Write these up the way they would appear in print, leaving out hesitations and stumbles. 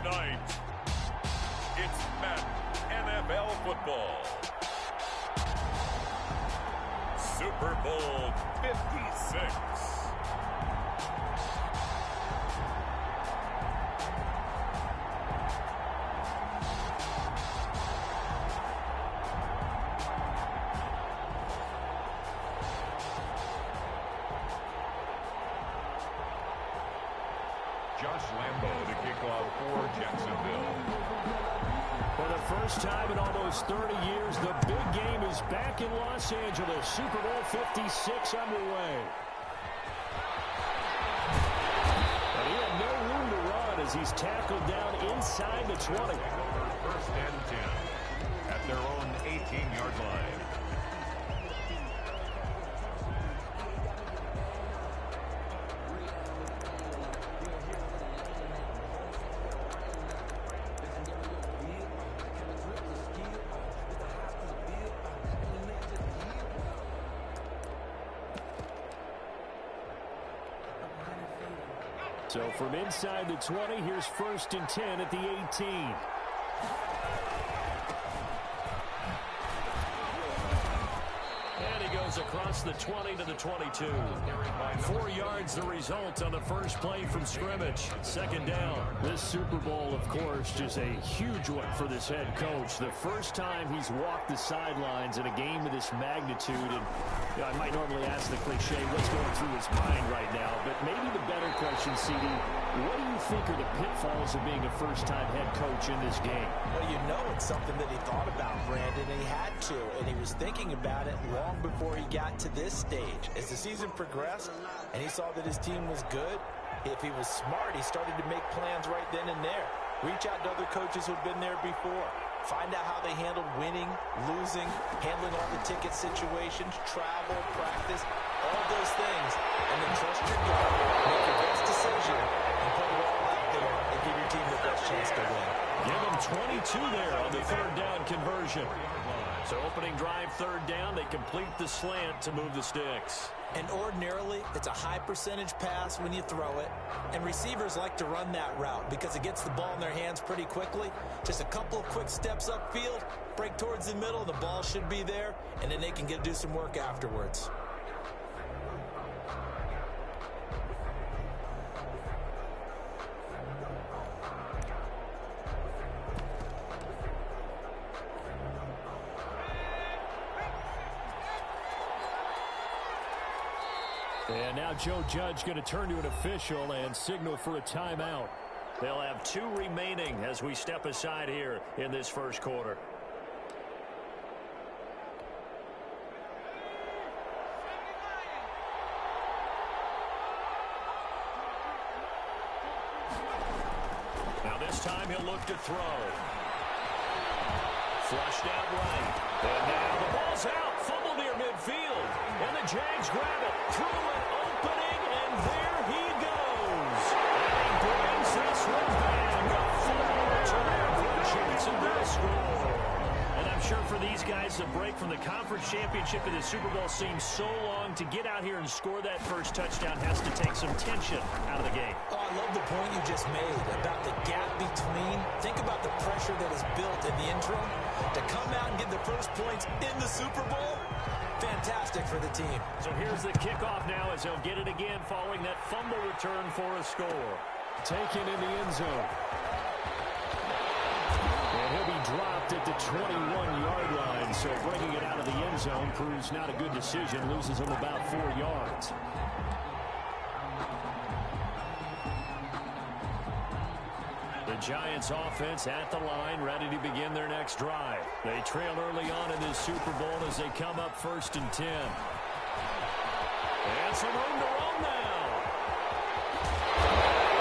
Tonight, it's Madden NFL football. Super Bowl 56. Josh Lambo to kick off for Jacksonville. For the first time in almost 30 years, the big game is back in Los Angeles. Super Bowl 56 underway. And he had no room to run as he's tackled down inside the 20. First and 10 at their own 18-yard line. So from inside the 20, here's first and 10 at the 18. And he goes across the 20 to the 22. 4 yards the result on the first play from scrimmage. Second down. This Super Bowl, of course, just a huge one for this head coach. The first time he's walked the sidelines in a game of this magnitude. And you know, I might normally ask the cliche, what's going through his mind right now? But maybe the better question, CD, what do you think are the pitfalls of being a first-time head coach in this game? Well, you know it's something that he thought about, Brandon, and he had to, and he was thinking about it long before he got to this stage. As the season progressed and he saw that his team was good, if he was smart, he started to make plans right then and there. Reach out to other coaches who've been there before. Find out how they handled winning, losing, handling all the ticket situations, travel, practice, all those things. And then trust your gut, make your best decision, and put it all out there and give your team the best chance to win. Give them 22 there on the third down conversion. So opening drive, third down, they complete the slant to move the sticks. And ordinarily, it's a high percentage pass when you throw it. And receivers like to run that route because it gets the ball in their hands pretty quickly. Just a couple of quick steps upfield, break towards the middle, the ball should be there, and then they can do some work afterwards. And now Joe Judge going to turn to an official and signal for a timeout. They'll have 2 remaining as we step aside here in this first quarter. Now this time he'll look to throw. Flushed out right. And now the ball's out. Fumble near midfield. And the Jags grab it. Through an opening, and there he goes. And he brings this one back. A fumble return for the Jacksonville score. And I'm sure for these guys, the break from the conference championship to the Super Bowl seems so long. To get out here and score that first touchdown has to take some tension out of the game. Oh, I love the point you just made about the gap between. Think about the pressure that is built in the interim. To come out and get the first points in the Super Bowl, fantastic for the team. So here's the kickoff now as they'll get it again following that fumble return for a score. Taken in the end zone. And he'll be dropped at the 21-yard line. So bringing it out of the end zone proves not a good decision. Loses him about 4 yards. The Giants offense at the line, ready to begin their next drive. They trail early on in this Super Bowl as they come up first and 10. And some room to run now.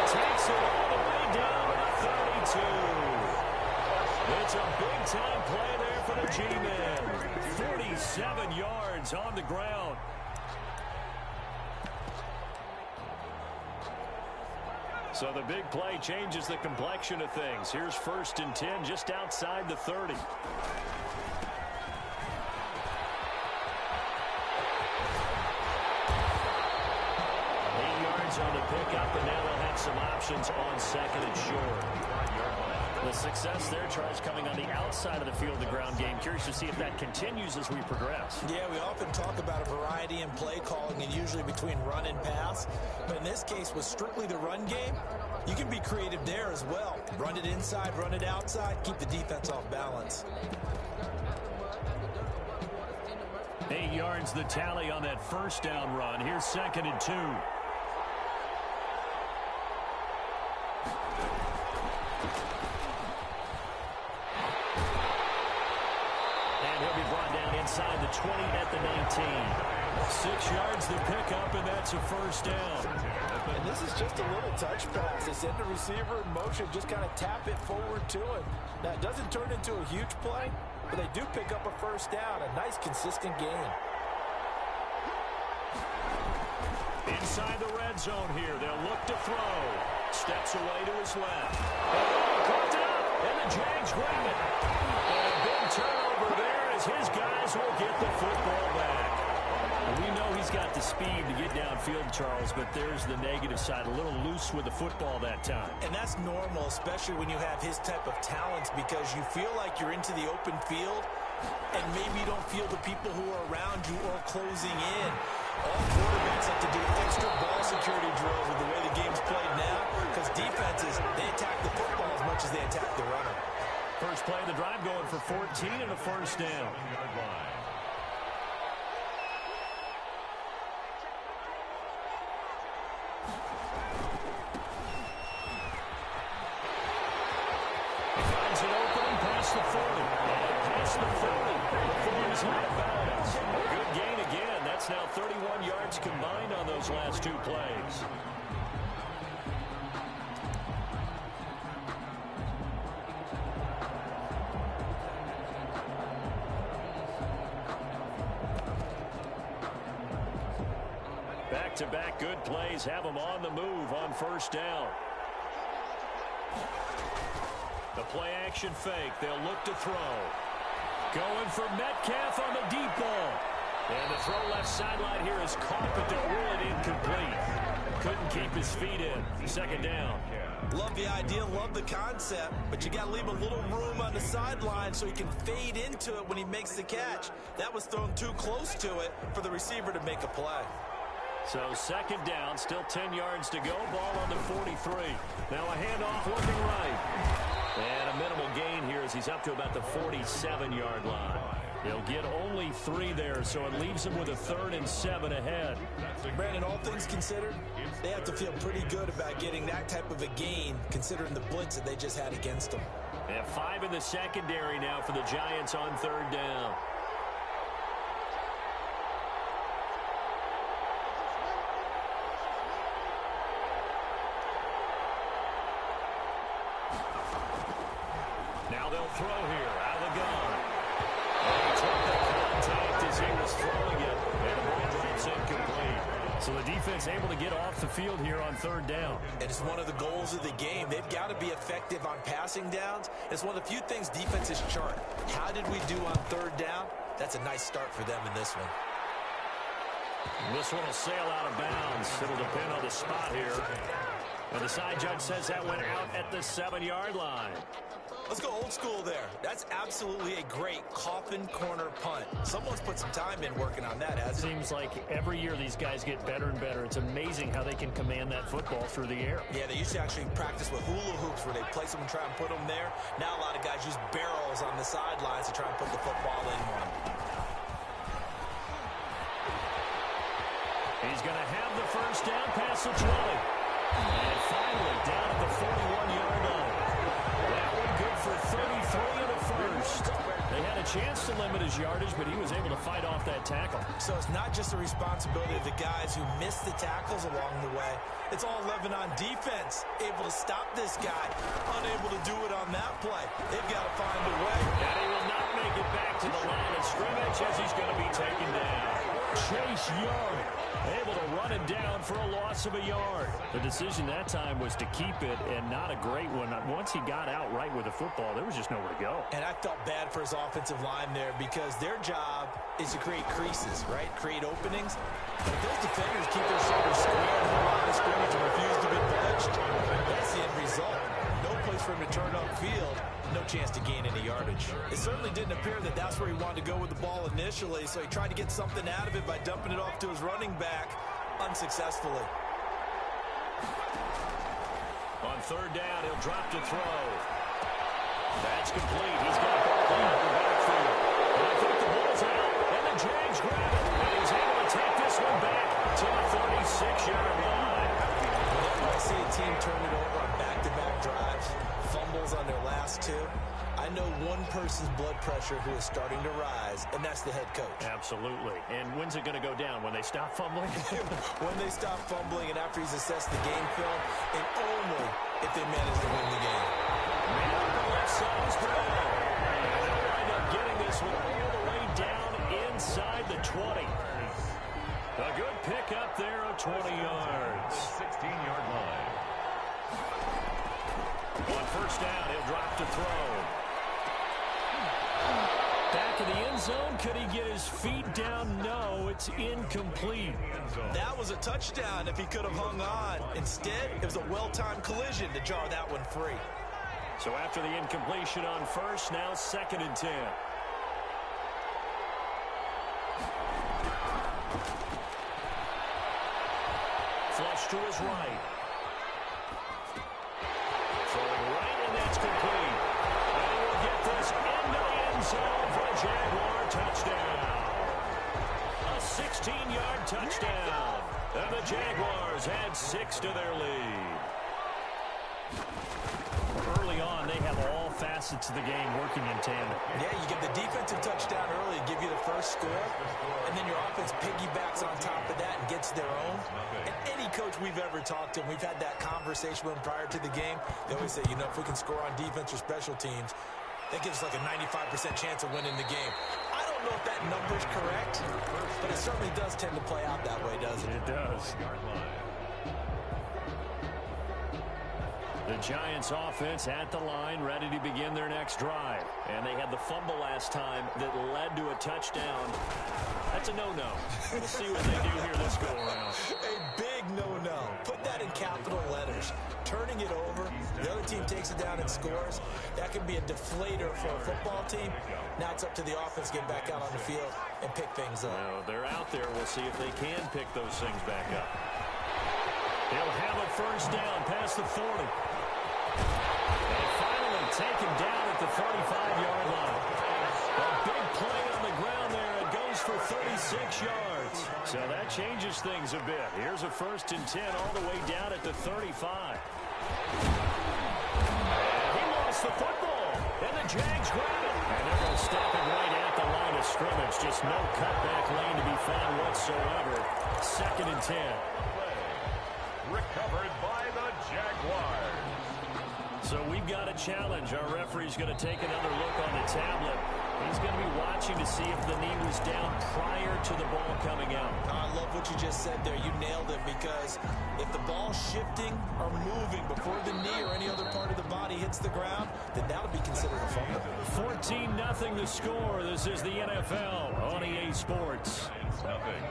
Takes it all the way down to the 32. It's a big-time play there for the G-Men. 47 yards on the ground. So the big play changes the complexion of things. Here's first and 10 just outside the 30. 8 yards on the pickup, and now they'll have some options on second and short. The success there, Charles, coming on the outside of the field, the ground game. Curious to see if that continues as we progress. Yeah, we often talk about a variety in play calling and usually between run and pass. But in this case, with strictly the run game, you can be creative there as well. Run it inside, run it outside, keep the defense off balance. 8 yards the tally on that first down run. Here's 2nd and 2. And he'll be brought down inside the 20 at the 19. 6 yards the pickup, and that's a first down. And this is just a little touch pass. They send the receiver in motion, just kind of tap it forward to him. Now, it doesn't turn into a huge play, but they do pick up a first down. A nice, consistent gain. Inside the red zone here. They'll look to throw. Steps away to his left. Caught it up, and the Jags grab it. And a big turnover there as his guys will get the football back. We know he's got the speed to get downfield, Charles, but there's the negative side. A little loose with the football that time. And that's normal, especially when you have his type of talents, because you feel like you're into the open field, and maybe you don't feel the people who are around you or closing in. All quarterbacks have to do extra ball security drills with the way the game's played now, because defenses, they attack the football as much as they attack the runner. First play of the drive going for 14 and a first down. Finds an opening past the 40. Past the 30. Before he's out of bounds. Good gain again. That's now 31 yards combined on those last 2 plays. Back-to-back good plays have them on the move on first down. The play-action fake. They'll look to throw. Going for Metcalf on the deep ball. And the throw left sideline here is caught, but they'll rule it incomplete. Couldn't keep his feet in. 2nd down. Love the idea, love the concept, but you got to leave a little room on the sideline so he can fade into it when he makes the catch. That was thrown too close to it for the receiver to make a play. So 2nd down, still 10 yards to go. Ball on the 43. Now a handoff looking right. And a minimal gain here as he's up to about the 47-yard line. He'll get only 3 there, so it leaves him with a 3rd and 7 ahead. Brandon, all things considered, they have to feel pretty good about getting that type of a gain, considering the blitz that they just had against them. And 5 in the secondary now for the Giants on 3rd down. Now they'll throw here out of the gun. And he took the contact as he was throwing it, and the ball drops incomplete. So the defense able to get off the field here on 3rd down. And it's one of the goals of the game. They've got to be effective on passing downs. It's one of the few things defenses chart. How did we do on 3rd down? That's a nice start for them in this one. This one will sail out of bounds. It'll depend on the spot here. And the side judge says that went out at the 7-yard line. Let's go old school there. That's absolutely a great coffin corner punt. Someone's put some time in working on that, hasn't it? Seems like every year these guys get better and better. It's amazing how they can command that football through the air. Yeah, they used to actually practice with hula hoops where they place them and try and put them there. Now a lot of guys use barrels on the sidelines to try and put the football in one. He's going to have the first down past the 20. And finally down at the 41-yard line. That one good for 33 in the first. They had a chance to limit his yardage, but he was able to fight off that tackle. So it's not just the responsibility of the guys who missed the tackles along the way. It's all 11 on defense, able to stop this guy, unable to do it on that play. They've got to find a way. And he will not make it back to the line of scrimmage as he's going to be taken down. Chase Young able to run it down for a loss of a yard. The decision that time was to keep it, and not a great one. Once he got out right with the football, there was just nowhere to go. And I felt bad for his offensive line there because their job is to create creases, right? Create openings. But if those defenders keep their shoulders squared on the line of scrimmage and refuse to be budged, that's the end result. No choice for him to turn upfield. No chance to gain any yardage. It certainly didn't appear that that's where he wanted to go with the ball initially, so he tried to get something out of it by dumping it off to his running back unsuccessfully. On third down, he'll drop to throw. That's complete. He's got Barkley out the backfield. And I think the ball's out, and the Jags grab it. And he's able to take this one back to the 36-yard line. Whenever I see a team turn it over on back-to-back drives, fumbles on their last two, I know one person's blood pressure who is starting to rise, and that's the head coach. Absolutely. And when's it going to go down? When they stop fumbling? When they stop fumbling and after he's assessed the game film, and only if they manage to win the game. Man on the left side is Brown. And they'll wind up getting this one all the way down inside the 20. A good pick up there of 20 yards. 16-yard line. On first down, he'll drop to throw. Back in the end zone, could he get his feet down? No, it's incomplete. That was a touchdown if he could have hung on. Instead, it was a well-timed collision to jar that one free. So after the incompletion on first, now 2nd and 10. Flush to his right. Throwing right, and that's complete. And he will get this into the end zone for a Jaguar touchdown. A 16-yard touchdown. And the Jaguars add 6 to their lead. Early on, they have all facets of the game working in tandem. Yeah, you get the defensive touchdown early, give you the first score, and then your offense piggybacks on top of that and gets their own. And any coach we've ever talked to, and we've had that conversation with them prior to the game, they always say, you know, if we can score on defense or special teams, that gives us like a 95% chance of winning the game. I don't know if that number's correct, but it certainly does tend to play out that way, doesn't it? It does. The Giants offense at the line, ready to begin their next drive. And they had the fumble last time that led to a touchdown. That's a no-no. We'll see what they do here this go-around. A big no-no. Put that in capital letters. Turning it over, the other team takes it down and scores. That can be a deflator for a football team. Now it's up to the offense to get back out on the field and pick things up. Well, they're out there. We'll see if they can pick those things back up. He'll have a first down past the 40. And finally taken down at the 35-yard line. A big play on the ground there. It goes for 36 yards. So that changes things a bit. Here's a 1st and 10 all the way down at the 35. He lost the football. And the Jags grab it. And they're going to stop it right at the line of scrimmage. Just no cutback lane to be found whatsoever. 2nd and 10. Recovered by the Jaguars. So we've got a challenge. Our referee's going to take another look on the tablet. He's going to be watching to see if the knee was down prior to the ball coming out. I love what you just said there. You nailed it, because if the ball's shifting or moving before the knee or any other part of the body hits the ground, then that'll be considered a fumble. 14-0 the score. This is the NFL on EA Sports. Nothing.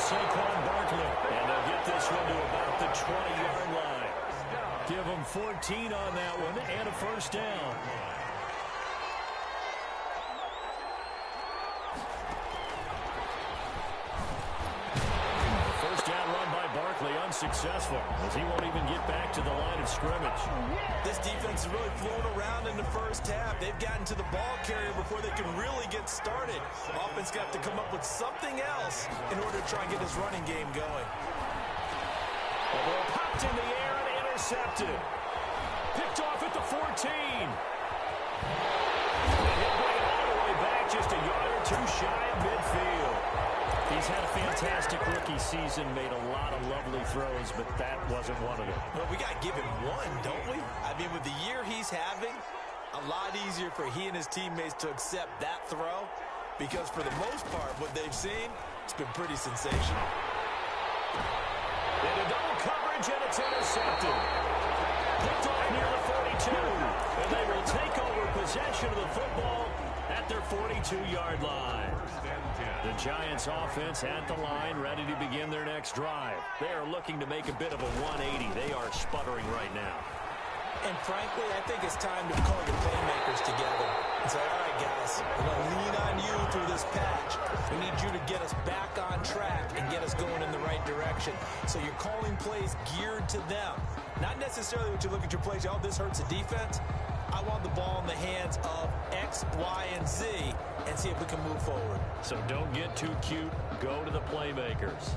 Saquon Barkley, and they'll get this one to about the 20-yard line. Give them 14 on that one and a first down. First down run by Barkley unsuccessful, as he won't even get back to the line of scrimmage. This defense has really flown around in the first half. They've gotten to the ball carrier before they can really get started. Offense got to come up with something else in order to try and get this running game going. The ball popped in the air and intercepted. Picked off at the 14. And he'll bring it all the way back, just a yard or two shy of midfield. He's had a fantastic rookie season, made a lot of lovely throws, but that wasn't one of them. Well, we got to give him one, don't we? I mean, with the year he's having, a lot easier for he and his teammates to accept that throw, because for the most part, what they've seen, it's been pretty sensational. Into double coverage, and it's intercepted. Picked off near the 42, and they will take over possession of the football at their 42-yard line. The Giants offense at the line, ready to begin their next drive. They are looking to make a bit of a 180. They are sputtering right now. And frankly, I think it's time to call your playmakers together and say, all right, guys, we're going to lean on you through this patch. We need you to get us back on track and get us going in the right direction. So you're calling plays geared to them. Not necessarily what you look at your plays, oh, this hurts the defense. I want the ball in the hands of X, Y, and Z and see if we can move forward. So don't get too cute. Go to the playmakers.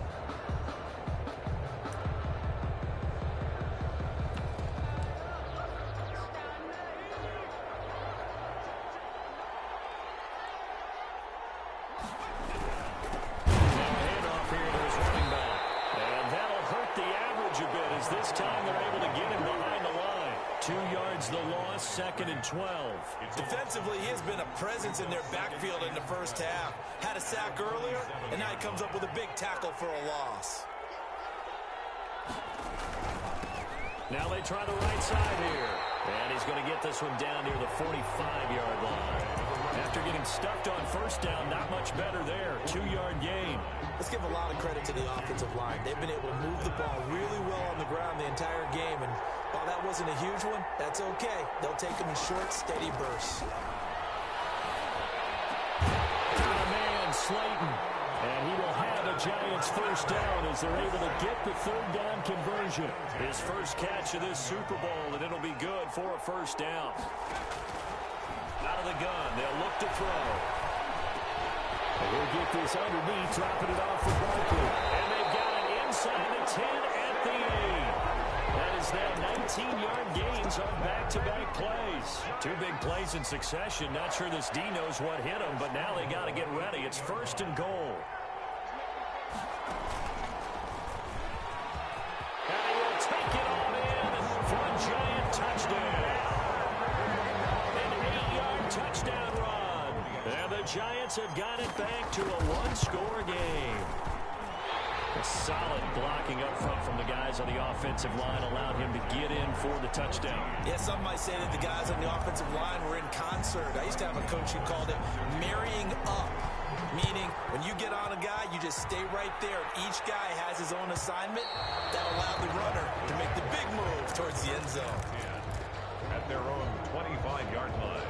This time they're able to get him behind the line. 2 yards the loss, 2nd and 12. Defensively, he has been a presence in their backfield in the first half. Had a sack earlier, and now he comes up with a big tackle for a loss. Now they try the right side here. And he's going to get this one down near the 45-yard line. After getting stuffed on first down, not much better there. 2-yard gain. Let's give a lot of credit to the offensive line. They've been able to move the ball really well on the ground the entire game. And while that wasn't a huge one, that's okay. They'll take them in short, steady bursts. Got a man, Slayton. And he will have a Giants first down as they're able to get the third down conversion. His first catch of this Super Bowl, and it'll be good for a first down. Out of the gun, they'll look to throw. And he'll get this underneath, dropping it off for Barkley. And they've got it inside the 10 at the 8. That is now 19-yard gains on back-to-back plays. 2 big plays in succession. Not sure this D knows what hit him, but now they got to get ready. It's 1st and goal. And he will take it all in for a Giant touchdown. An 8-yard touchdown run. And the Giants have got it back to a 1-score game. A solid blocking up front from the guys on the offensive line allowed him to get in for the touchdown. Yeah, some might say that the guys on the offensive line were in concert. I used to have a coach who called it marrying up, meaning when you get on a guy, you just stay right there. Each guy has his own assignment that allowed the runner to make the big move towards the end zone. At their own 25-yard line.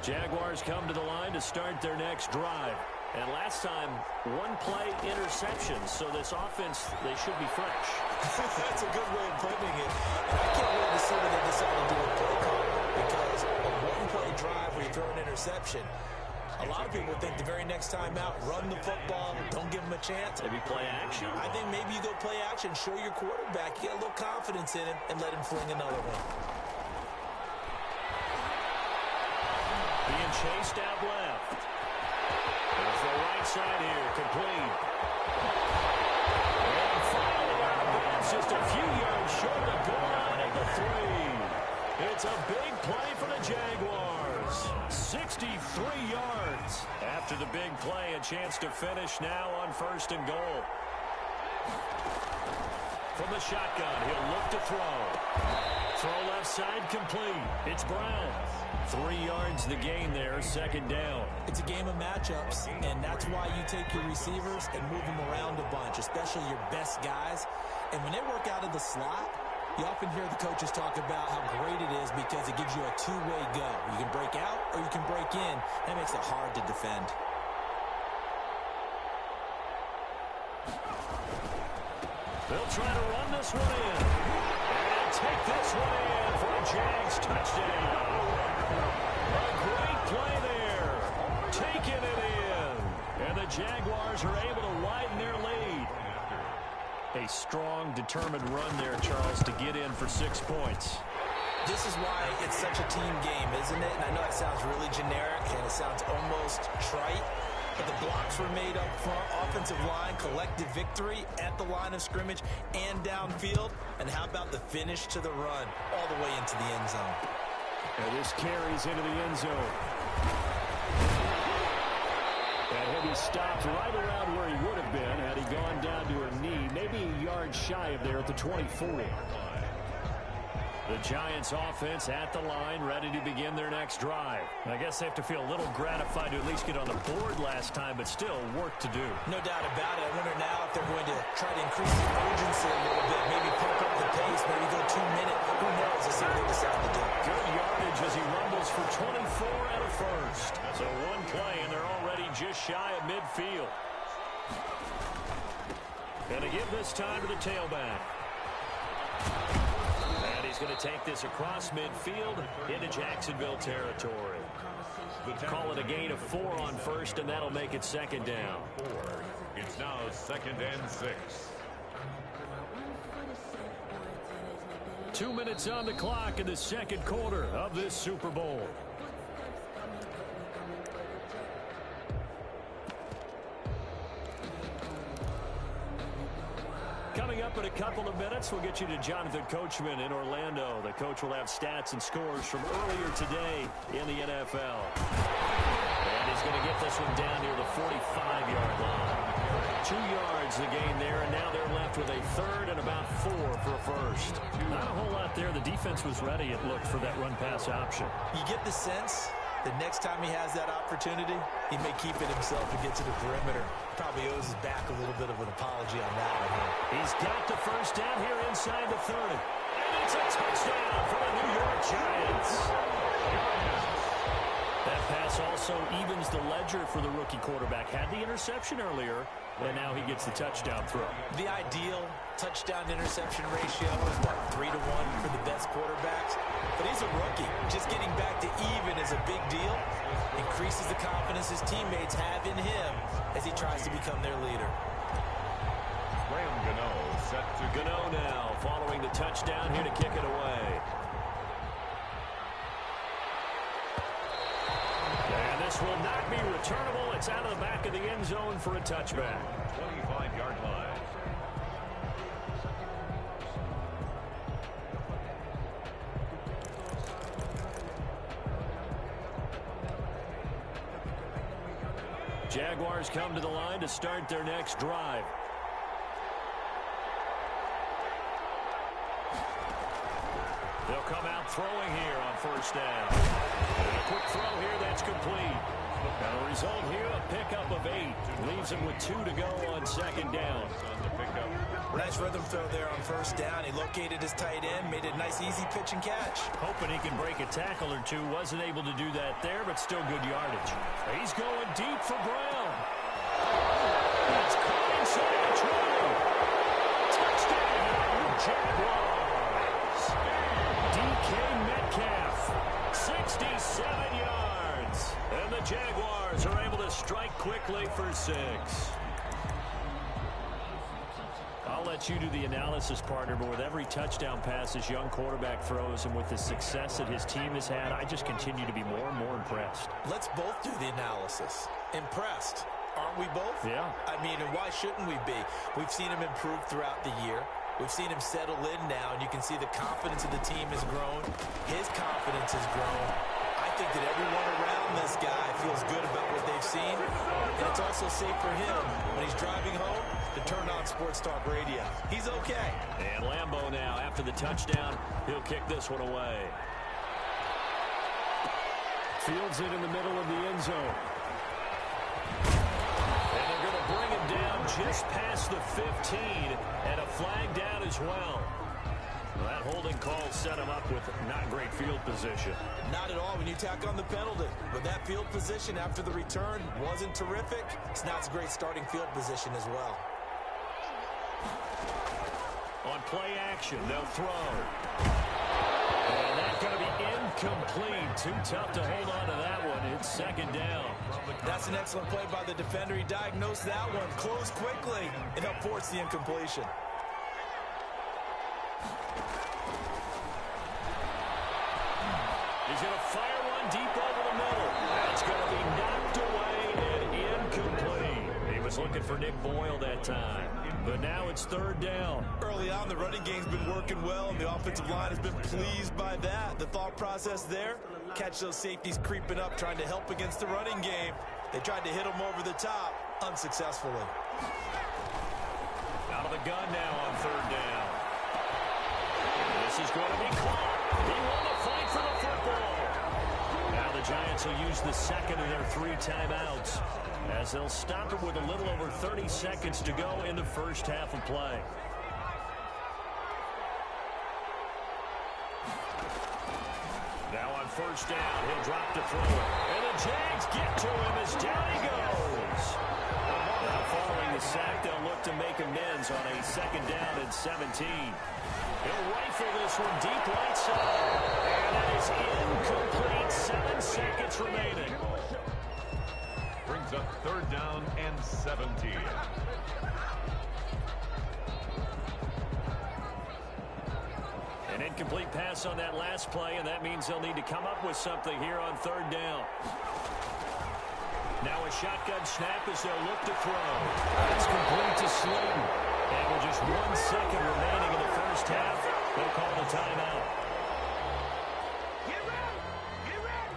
Jaguars come to the line to start their next drive. And last time, 1-play interception. So this offense, they should be fresh. That's a good way of putting it. And I can't wait to see what they decide to do with play call. Because a 1-play drive where you throw an interception, a lot of people think the very next time out, run the football, don't give them a chance. Maybe play action. I think maybe you go play action, show your quarterback, you get a little confidence in him, and let him fling another one. Being chased out left. And it's the right side here, complete. And finally out of bounds, just a few yards short of goal line at the 3. It's a big play for the Jaguars. 63 yards. After the big play, a chance to finish now on 1st and goal. From the shotgun, he'll look to throw. Throw left side complete. It's Brown. 3 yards the gain there, 2nd down. It's a game of matchups, and that's why you take your receivers and move them around a bunch, especially your best guys. And when they work out of the slot, you often hear the coaches talk about how great it is because it gives you a two-way go. You can break out or you can break in. That makes it hard to defend. They'll try to run this one in. And take this one in for a Jags touchdown. A great play there. Taking it in. And the Jaguars are able to widen their lead. A strong, determined run there, Charles, to get in for 6 points. This is why it's such a team game, isn't it? And I know it sounds really generic and it sounds almost trite, but the blocks were made up front, offensive line, collective victory at the line of scrimmage and downfield. And how about the finish to the run all the way into the end zone? And this carries into the end zone. And he'll be stopped right around where he would have been had he gone down to a knee, maybe a yard shy of there at the 24. The Giants offense at the line, ready to begin their next drive. I guess they have to feel a little gratified to at least get on the board last time, but still work to do. No doubt about it. I wonder now if they're going to try to increase the urgency a little bit, maybe pump up the pace, maybe go 2 minutes. Who knows? Let's see what they decide to do. Good yardage as he rumbles for 24 and a first. So one play, and they're already just shy of midfield. And to give this time to the tailback. He's going to take this across midfield into Jacksonville territory. Call it a gain of 4 on first, and that'll make it second down. It's now 2nd and 6. 2 minutes on the clock in the second quarter of this Super Bowl. Coming up in a couple of minutes, we'll get you to Jonathan Coachman in Orlando. The coach will have stats and scores from earlier today in the NFL. And he's going to get this one down near the 45-yard line. 2 yards the gain there, and now they're left with a third and about 4 for a first. Not a whole lot there. The defense was ready, it looked, for that run-pass option. You get the sense the next time he has that opportunity, he may keep it himself and get to the perimeter. Probably owes his back a little bit of an apology on that one here. He's got the first down here inside the 30. And it's a touchdown for the New York Giants. That pass also evens the ledger for the rookie quarterback. Had the interception earlier, and now he gets the touchdown throw. The ideal touchdown-interception ratio is, what, 3 to 1 for the best quarterbacks? But he's a rookie. Just getting back to even is a big deal. Increases the confidence his teammates have in him as he tries to become their leader. Graham Gano set to Gano now following the touchdown here to kick it away. And this will not be returnable. It's out of the back of the end zone for a touchback. 25-yard line. Jaguars come to the line to start their next drive. They'll come out throwing here on first down. And a quick throw here that's complete. And a result here, a pickup of 8. Leaves him with 2 to go on second down. Nice rhythm throw there on first down. He located his tight end, made it a nice easy pitch and catch. Hoping he can break a tackle or two. Wasn't able to do that there, but still good yardage. He's going deep for Brown. It's caught inside the 20. Touchdown, Jaguars. DK Metcalf, 67 yards. And the Jaguars are able to strike quickly for 6. I'll let you do the analysis, partner, but with every touchdown pass his young quarterback throws and with the success that his team has had, I just continue to be more and more impressed. Let's both do the analysis. Impressed. Aren't we both? Yeah. I mean, and why shouldn't we be? We've seen him improve throughout the year. We've seen him settle in now, and you can see the confidence of the team has grown. His confidence has grown. I think that everyone around this guy feels good about what they've seen, and it's also safe for him when he's driving home to turn on Sports Talk Radio. He's okay. And Lambeau now, after the touchdown, he'll kick this one away. Fields it in the middle of the end zone. And they're going to bring him down just past the 15, and a flag down as well. That holding call set him up with not great field position. Not at all when you tack on the penalty. But that field position after the return wasn't terrific. It's not a great starting field position as well. On play action, they'll throw. And that's going to be incomplete. Too tough to hold on to that one. It's second down. That's an excellent play by the defender. He diagnosed that one, closed quickly, and helped force the incompletion. He's going to fire one deep over the middle. That's going to be knocked away and incomplete. He was looking for Nick Boyle that time. But now it's third down. Early on, the running game's been working well, and the offensive line has been pleased by that. The thought process there, catch those safeties creeping up, trying to help against the running game. They tried to hit them over the top, unsuccessfully. Out of the gun now on third down. This is going to be caught. He won the fight for the football. Now the Giants will use the second of their 3 timeouts, as they'll stop it with a little over 30 seconds to go in the first half of play. Now on first down, he'll drop to throw it. And the Jags get to him as down he goes. Now following the sack, they'll look to make amends on a second down and 17. He'll rifle this one deep right side. And that is incomplete. 7 seconds remaining. Brings up third down and 17. An incomplete pass on that last play, and that means they'll need to come up with something here on third down. Now a shotgun snap as they'll look to throw. It's complete to Slayton. And with just 1 second remaining in the first half, they'll call the timeout. Get ready! Get ready!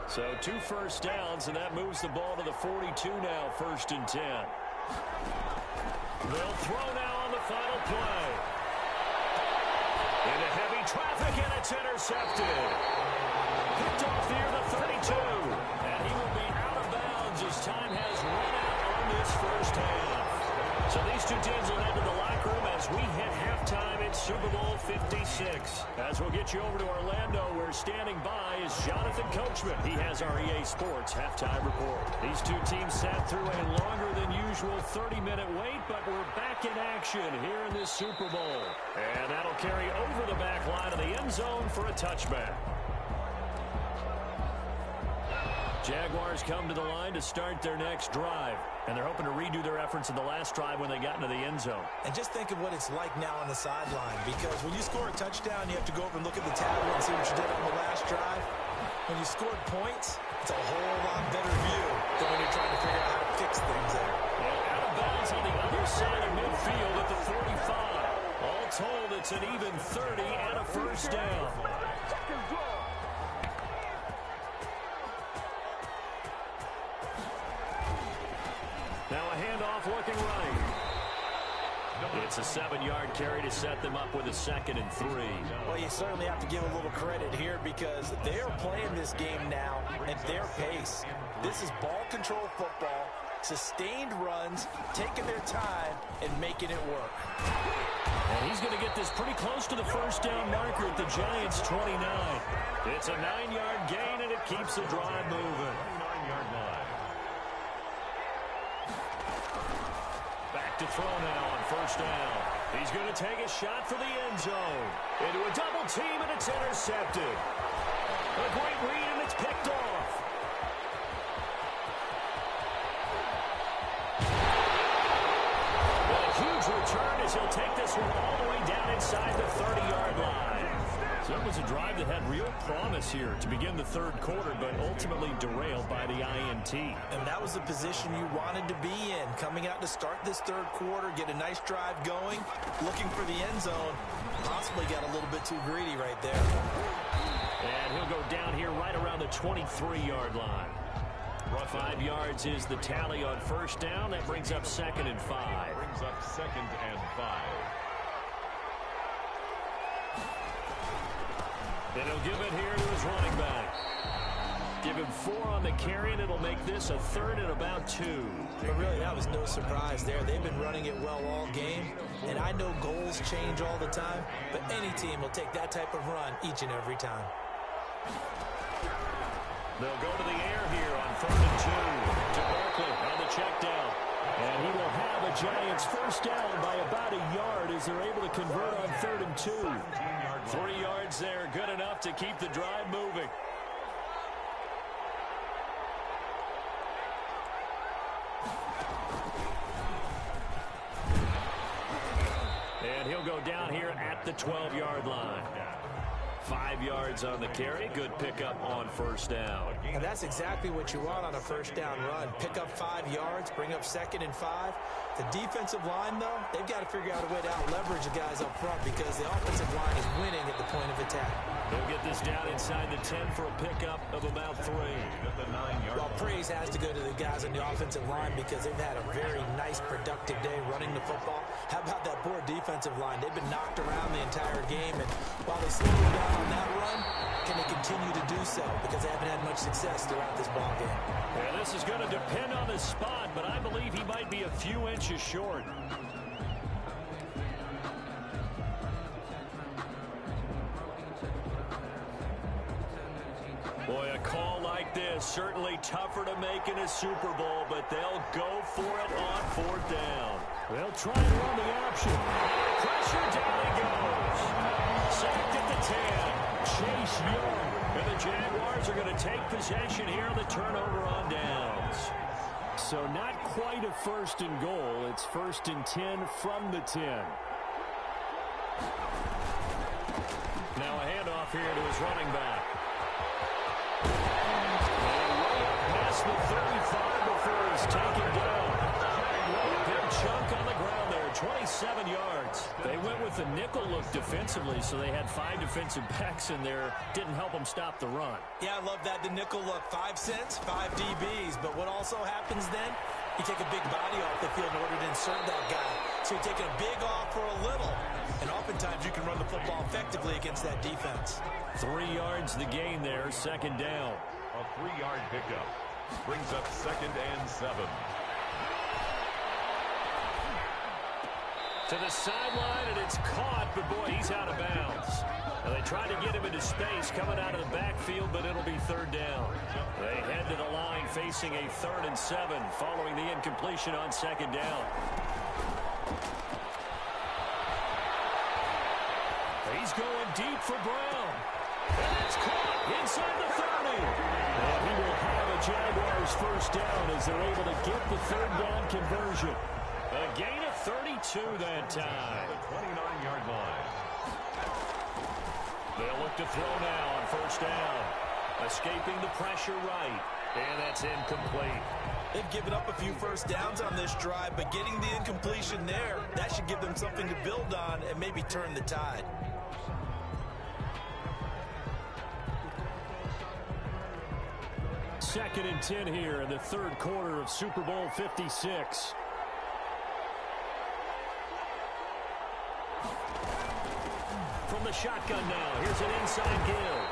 So 2 first downs, and that moves the ball to the 42 now, 1st and 10. They'll throw now on the final play. Into heavy traffic, and it's intercepted. Picked off near the 32. And he will be out of bounds as time has run out on this first half. So these two teams will head to the locker room as we hit halftime in Super Bowl 56. As we'll get you over to Orlando, where standing by is Jonathan Coachman. He has our EA Sports halftime report. These two teams sat through a longer than usual 30-minute wait, but we're back in action here in this Super Bowl. And that'll carry over the back line of the end zone for a touchback. Jaguars come to the line to start their next drive, and they're hoping to redo their efforts in the last drive when they got into the end zone. And just think of what it's like now on the sideline, because when you score a touchdown, you have to go over and look at the tablet and see what you did on the last drive. When you scored points, it's a whole lot better view than when you're trying to figure out how to fix things there. Well, out of bounds on the other side of midfield at the 45. All told, it's an even 30 and a first down. Now a handoff looking right. It's a 7-yard carry to set them up with a 2nd and 3. Well, you certainly have to give a little credit here because they're playing this game now at their pace. This is ball control football, sustained runs, taking their time, and making it work. And he's going to get this pretty close to the first down marker at the Giants' 29. It's a 9-yard gain, and it keeps the drive moving. 9-yard line. Back to throw now on first down. He's going to take a shot for the end zone. Into a double team, and it's intercepted. A great read, and it's picked off. A huge return as he'll take this one all the way down inside the 30-yard line. So it was a drive that had real promise here to begin the third quarter, but ultimately derailed by the INT. And that was the position you wanted to be in, coming out to start this third quarter, get a nice drive going, looking for the end zone. Possibly got a little bit too greedy right there. And he'll go down here right around the 23-yard line. 5 yards is the tally on first down. That brings up 2nd and 5. Brings up 2nd and 5. Then he'll give it here to his running back. Give him 4 on the carry, and it'll make this a 3rd and about 2. But really, that was no surprise there. They've been running it well all game, and I know goals change all the time, but any team will take that type of run each and every time. They'll go to the air here on 3rd and 2 to Barkley on the check down. And he will have a Giants first down by about a yard as they're able to convert on 3rd and 2. 3 yards there, good enough to keep the drive moving. And he'll go down here at at the 12-yard line. 5 yards on the carry. Good pickup on first down. And that's exactly what you want on a first down run. Pick up 5 yards, bring up 2nd and 5. The defensive line, though, they've got to figure out a way to out-leverage the guys up front because the offensive line is winning at the point of attack. They'll get this down inside the 10 for a pickup of about 3. Well, praise has to go to the guys on the offensive line because they've had a very nice, productive day running the football. How about that poor defensive line? They've been knocked around the entire game, and while they slowed down on that run, can they continue to do so? Because they haven't had much success throughout this ball game. Yeah, this is going to depend on the spot, but I believe he might be a few inches short. Boy, a call like this, certainly tougher to make in a Super Bowl, but they'll go for it on 4th down. They'll try and run the option. Pressure, down he goes. Sacked at the 10. Chase Young. And the Jaguars are going to take possession here on the turnover on downs. So not quite a 1st and goal. It's 1st and 10 from the 10. Now a handoff here to his running back. Past the 35 before he's taken down. A big chunk on the ground there, 27 yards. They went with the nickel look defensively, so they had 5 defensive backs in there. Didn't help them stop the run. Yeah, I love that, the nickel look. 5 cents, 5 DBs. But what also happens then, you take a big body off the field in order to insert that guy. So you're taking a big off for a little. And oftentimes you can run the football effectively against that defense. 3 yards the gain there, 2nd down. A 3-yard pickup brings up 2nd and 7. To the sideline, and it's caught, but boy, he's out of bounds. Now, they tried to get him into space coming out of the backfield, but it'll be 3rd down. They head to the line facing a 3rd and 7 following the incompletion on 2nd down. He's going deep for Brown. And it's caught inside the 30. And he will have a Jaguars 1st down as they're able to get the 3rd down conversion. A gain of 32 that time. The 29-yard line. They'll look to throw now on 1st down. Escaping the pressure right. And that's incomplete. They've given up a few 1st downs on this drive, but getting the incompletion there, that should give them something to build on and maybe turn the tide. Second and 10 here in the 3rd quarter of Super Bowl 56. From the shotgun now, here's an inside give.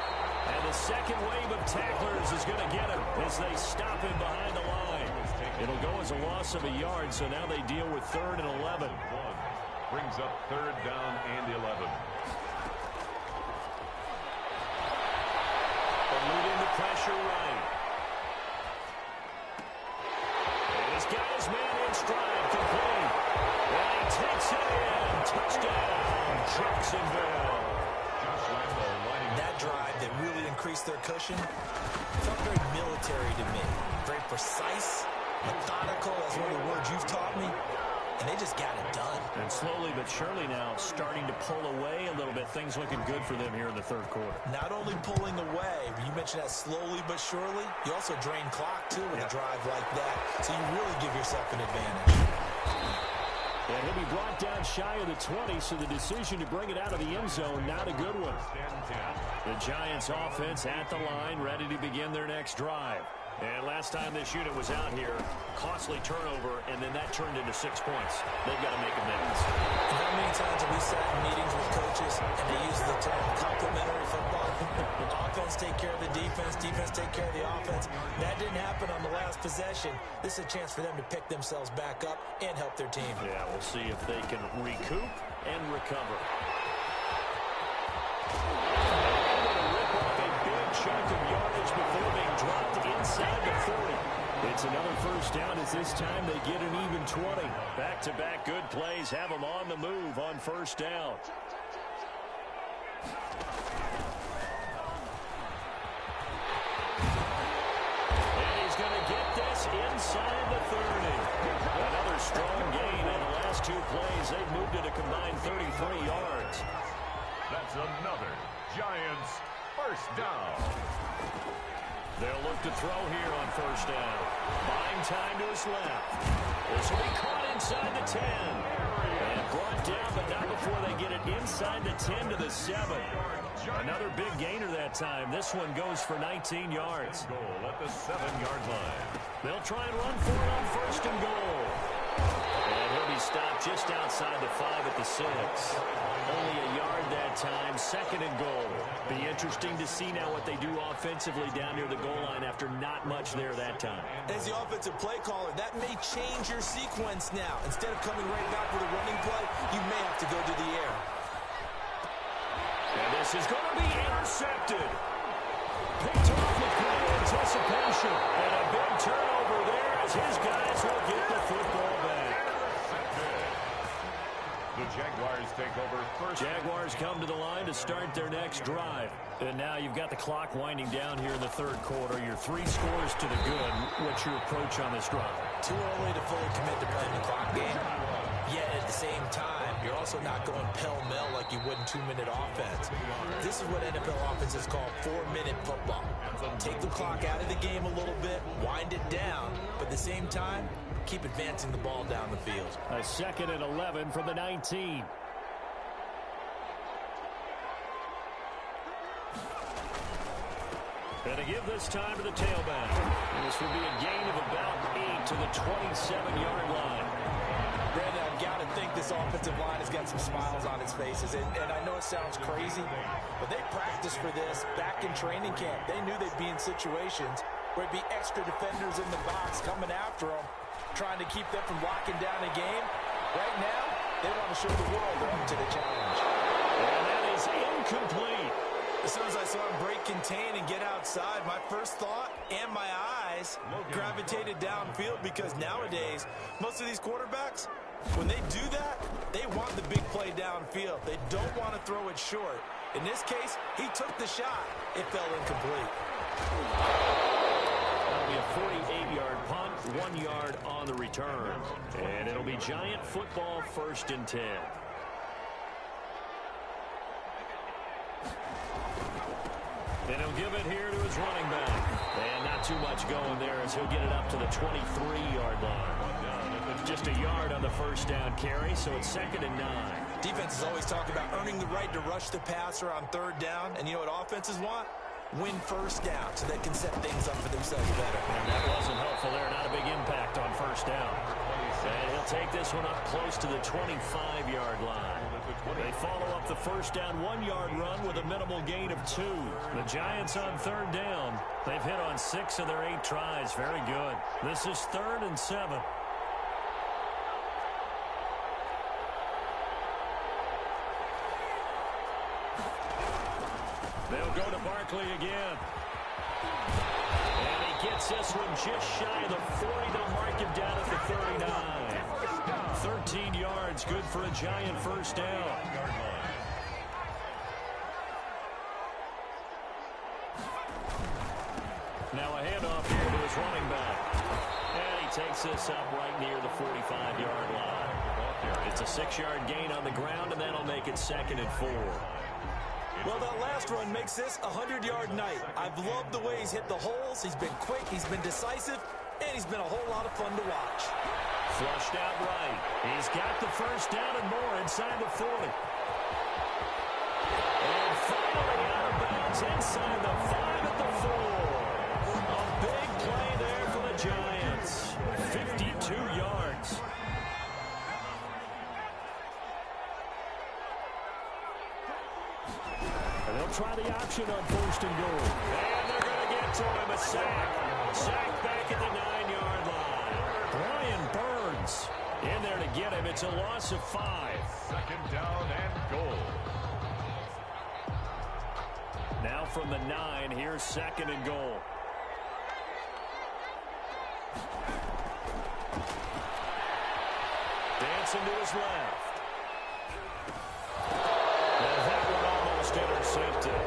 And the second wave of tacklers is going to get him as they stop him behind the line. It'll go as a loss of a yard, so now they deal with 3rd and 11. Brings up 3rd down and 11. Eluding the pressure right. And he's got his man in stride, complete. And he takes it in. Touchdown, Jacksonville. That drive that really increased their cushion felt very military to me. Very precise, methodical, that's one of the words you've taught me. And they just got it done. And slowly but surely now starting to pull away a little bit. Things looking good for them here in the 3rd quarter. Not only pulling away, you mentioned that slowly but surely, you also drain clock too with a drive like that. So you really give yourself an advantage. And he'll be brought down shy of the 20, so the decision to bring it out of the end zone, not a good one. The Giants offense at the line, ready to begin their next drive. And last time this unit was out here, costly turnover, and then that turned into 6 points. They've got to make amends. And how many times have we sat in meetings with coaches and they use the term complementary football? Offense take care of the defense, defense take care of the offense. That didn't happen on the last possession. This is a chance for them to pick themselves back up and help their team. Yeah, we'll see if they can recoup and recover. Rip off a big chunk of yardage before being dropped inside the 40. It's another 1st down as this time they get an even 20. Back-to-back good plays have them on the move on 1st down. And he's going to get this inside the 30. Another strong gain in the last 2 plays. They've moved it a combined 33 yards. It's another Giants first down. They'll look to throw here on first down. Buying time to his left. This will be caught inside the 10. And brought down, but not before they get it inside the 10 to the 7. Another big gainer that time. This one goes for 19 yards. Goal at the 7-yard line. They'll try and run for it on first and goal. And he'll be stopped just outside the 5 at the 6. Only a yard that time, second and goal. Be interesting to see now what they do offensively down near the goal line after not much there that time. As the offensive play caller, that may change your sequence now. Instead of coming right back with a running play, you may have to go to the air. And this is going to be intercepted. Picked off with great anticipation. And a big turnover there as his guys will get the football back. The Jaguars take over first. Jaguars come to the line to start their next drive. And now you've got the clock winding down here in the third quarter. Your 3 scores to the good. What's your approach on this drive? Too early to fully commit to playing the clock game. Yet at the same time, you're also not going pell-mell like you would in 2-minute offense. This is what NFL offenses call 4-minute football. Take the clock out of the game a little bit, wind it down, but at the same time, keep advancing the ball down the field. A 2nd and 11 from the 19. And to give this time to the tailback. This will be a gain of about 8 to the 27-yard line. Brandon, I've got to think this offensive line has got some smiles on its faces. And I know it sounds crazy, but they practiced for this back in training camp. They knew they'd be in situations where it'd be extra defenders in the box coming after them, trying to keep them from locking down a game. Right now, they want to show the world they're up to the challenge. And that is incomplete. As soon as I saw him break contain and get outside, my first thought and my eyes gravitated downfield, because nowadays, most of these quarterbacks, when they do that, they want the big play downfield. They don't want to throw it short. In this case, he took the shot. It fell incomplete. That'll be a 48-yard punt, 1 yard on the return. And it'll be Giant football, 1st and 10. And he'll give it here to his running back. And not too much going there as he'll get it up to the 23-yard line. Just a yard on the first down carry, so it's 2nd and 9. Defenses always talk about earning the right to rush the passer on 3rd down. And you know what offenses want? Win first down so they can set things up for themselves better. And that wasn't helpful there. Not a big impact on first down. And he'll take this one up close to the 25-yard line. They follow up the first down 1-yard run with a minimal gain of 2. The Giants on 3rd down. They've hit on 6 of their 8 tries. Very good. This is 3rd and 7. They'll go to Barkley again. And he gets this one just shy of the 40. They'll mark him down at the 39. 13 yards, good for a Giant first down. Now a handoff here to his running back. And he takes this up right near the 45-yard line. It's a 6-yard gain on the ground, and that'll make it 2nd and 4. Well, that last run makes this a 100-yard night. I've loved the way he's hit the holes. He's been quick, he's been decisive, and he's been a whole lot of fun to watch. Flushed out right. He's got the first down and more inside the 40. And finally out of bounds inside the 5 at the 4. A big play there for the Giants. 52 yards. And they'll try the option on 1st and goal. And they're going to get to him. A sack. Sack back at the 9-yard line. Brian Burns in there to get him. It's a loss of 5. 2nd down and goal. Now from the 9, here's 2nd and goal. Dancing to his left. And that one almost intercepted.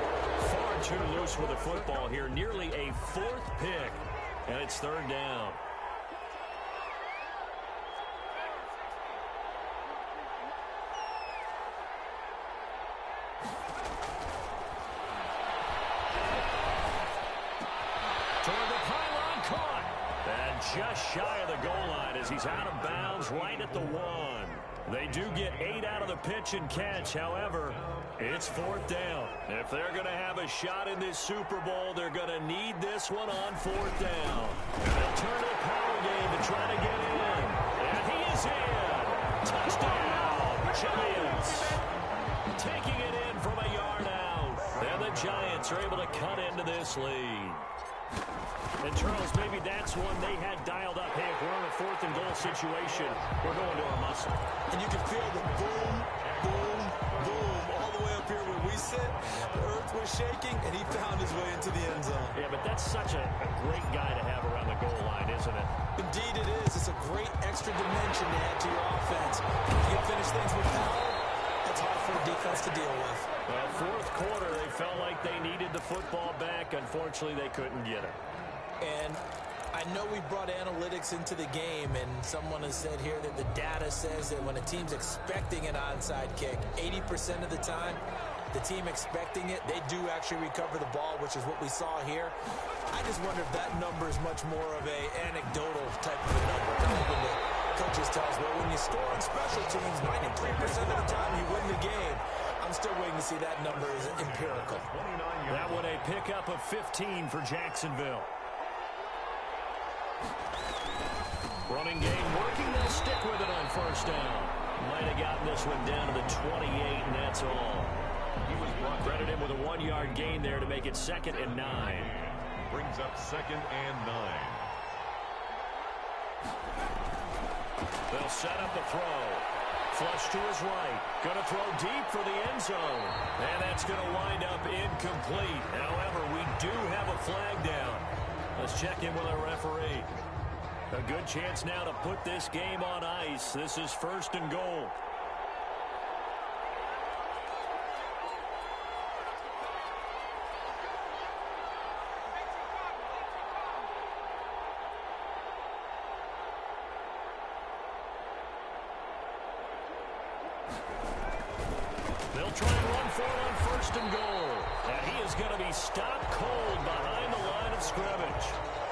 Far too loose with the football here. Nearly a 4th pick. And it's 3rd down. And just shy of the goal line as he's out of bounds right at the 1. They do get 8 out of the pitch and catch. However, it's 4th down. If they're going to have a shot in this Super Bowl, they're going to need this one on 4th down. They'll turn to the power game to try to get in. And he is in. Touchdown, Giants. Taking it in from a yard out. And the Giants are able to cut into this lead. And, Charles, maybe that's one they had dialed up. Hey, if we're in a 4th and goal situation, we're going to our muscle. And you can feel the boom, boom, boom all the way up here where we sit. The earth was shaking, and he found his way into the end zone. Yeah, but that's such a great guy to have around the goal line, isn't it? Indeed it is. It's a great extra dimension to add to your offense. If you can finish things with power, that's hard for a defense to deal with. Well, 4th quarter, they felt like they needed the football back. Unfortunately, they couldn't get it. And I know we brought analytics into the game, and someone has said here that the data says that when a team's expecting an onside kick, 80% of the time, the team expecting it, they do actually recover the ball, which is what we saw here. I just wonder if that number is much more of a anecdotal type of a number. Kind of when the coaches tell us, well, when you score on special teams, 93% of the time you win the game. I'm still waiting to see that number is empirical. That one a pickup of 15 for Jacksonville. Running game working. They'll stick with it on 1st down. Might have gotten this one down to the 28, and that's all. He was credited with a 1-yard gain there to make it 2nd and 9. Brings up 2nd and 9. They'll set up a throw. Flush to his right. Going to throw deep for the end zone. And that's going to wind up incomplete. However, we do have a flag down. Let's check in with our referee. A good chance now to put this game on ice. This is 1st and goal. They'll try and run for it on 1st and goal. And he is going to be stopped cold behind the line of scrimmage.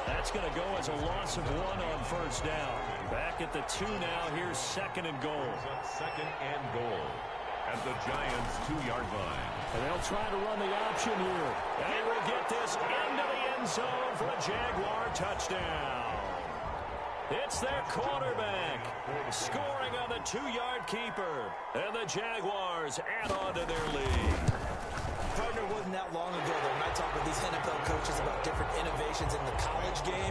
That's going to go as a loss of 1 on 1st down. Back at the 2 now. Here's 2nd and goal. 2nd and goal at the Giants' 2-yard line. And they'll try to run the option here. And he will get this into the end zone for a Jaguar touchdown. It's their quarterback scoring on the 2-yard keeper. And the Jaguars add on to their lead. Partner, wasn't that long ago that when I talk with these NFL coaches about different innovations in the college game,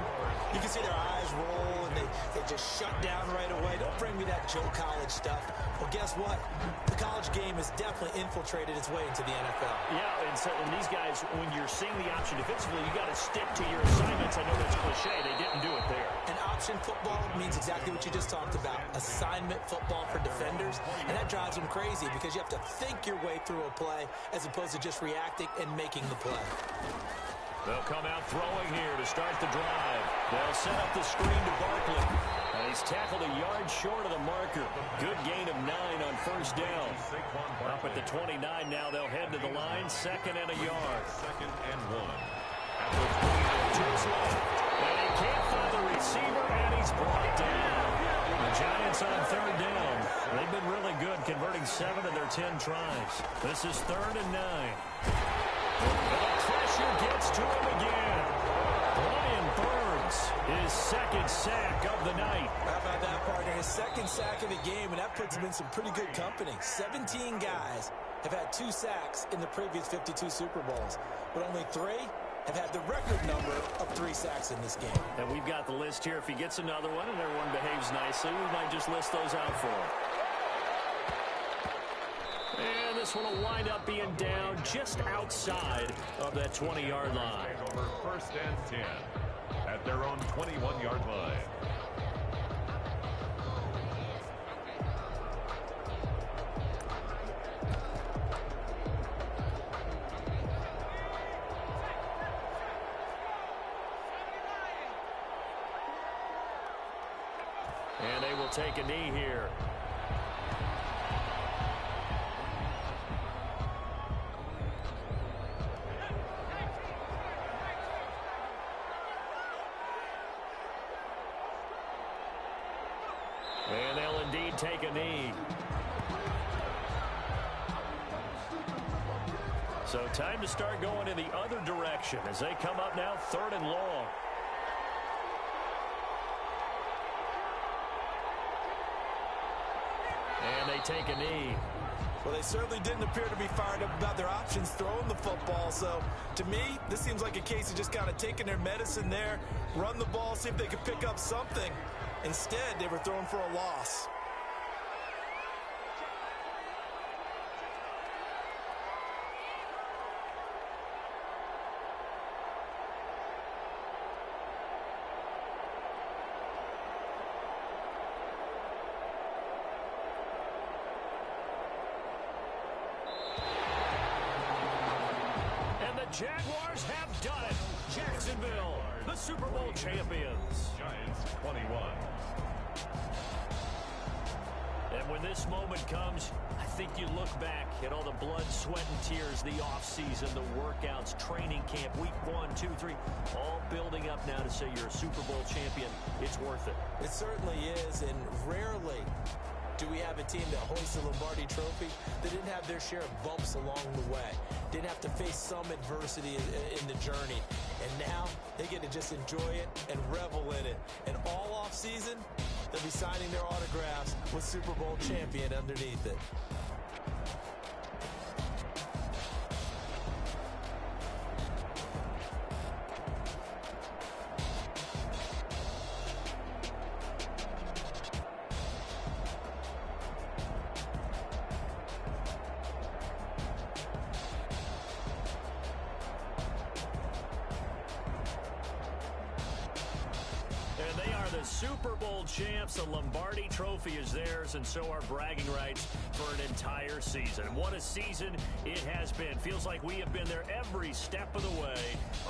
you can see their eyes roll and they just shut down right away. Don't bring me that Joe College stuff. Well, guess what? The college game has definitely infiltrated its way into the NFL. Yeah, and so these guys, when you're seeing the option defensively, you got to stick to your assignments. I know that's cliche. They didn't do it there. And option football means exactly what you just talked about. Assignment football for defenders. And that drives them crazy because you have to think your way through a play as opposed to just reacting and making the play. They'll come out throwing here to start the drive. They'll set up the screen to Barkley. And he's tackled a yard short of the marker. Good gain of 9 on 1st down. Up at the 29 now. They'll head to the line. 2nd and a yard. 2nd and 1. To his left. And he can't find the receiver, and he's brought down. The Giants on 3rd down. They've been really good, converting 7 of their 10 tries. This is 3rd and 9. The pressure gets to him again. Brian Burns, his 2nd sack of the night. How about that, partner? His 2nd sack of the game, and that puts him in some pretty good company. 17 guys have had 2 sacks in the previous 52 Super Bowls, but only 3 have had the record number of 3 sacks in this game. And we've got the list here. If he gets another one and everyone behaves nicely, we might just list those out for him. And this one will wind up being down just outside of that 20-yard line. Over 1st and 10 at their own 21-yard line. And they will take a knee here. take a knee. So time to start going in the other direction as they come up now 3rd and long. And they take a knee. Well, they certainly didn't appear to be fired up about their options throwing the football. So, to me, this seems like a case of just kind of taking their medicine there, run the ball, see if they could pick up something. Instead, they were throwing for a loss. Jaguars have done it. Jacksonville, the Super Bowl champions. Giants 21. And when this moment comes, I think you look back at all the blood, sweat, and tears, the offseason, the workouts, training camp, week 1, 2, 3, all building up now to say you're a Super Bowl champion. It's worth it. It certainly is, and rarely do we have a team that hoists the Lombardi Trophy that didn't have their share of bumps along the way, didn't have to face some adversity in the journey, and now they get to just enjoy it and revel in it. And all off season, they'll be signing their autographs with Super Bowl champion underneath it. Super Bowl champs, the Lombardi Trophy is theirs, and so are bragging rights for an entire season. And what a season it has been. Feels like we have been there every step of the way.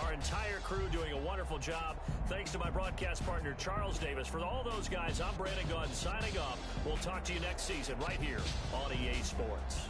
Our entire crew doing a wonderful job. Thanks to my broadcast partner, Charles Davis. For all those guys, I'm Brandon Gunn signing off. We'll talk to you next season right here on EA Sports.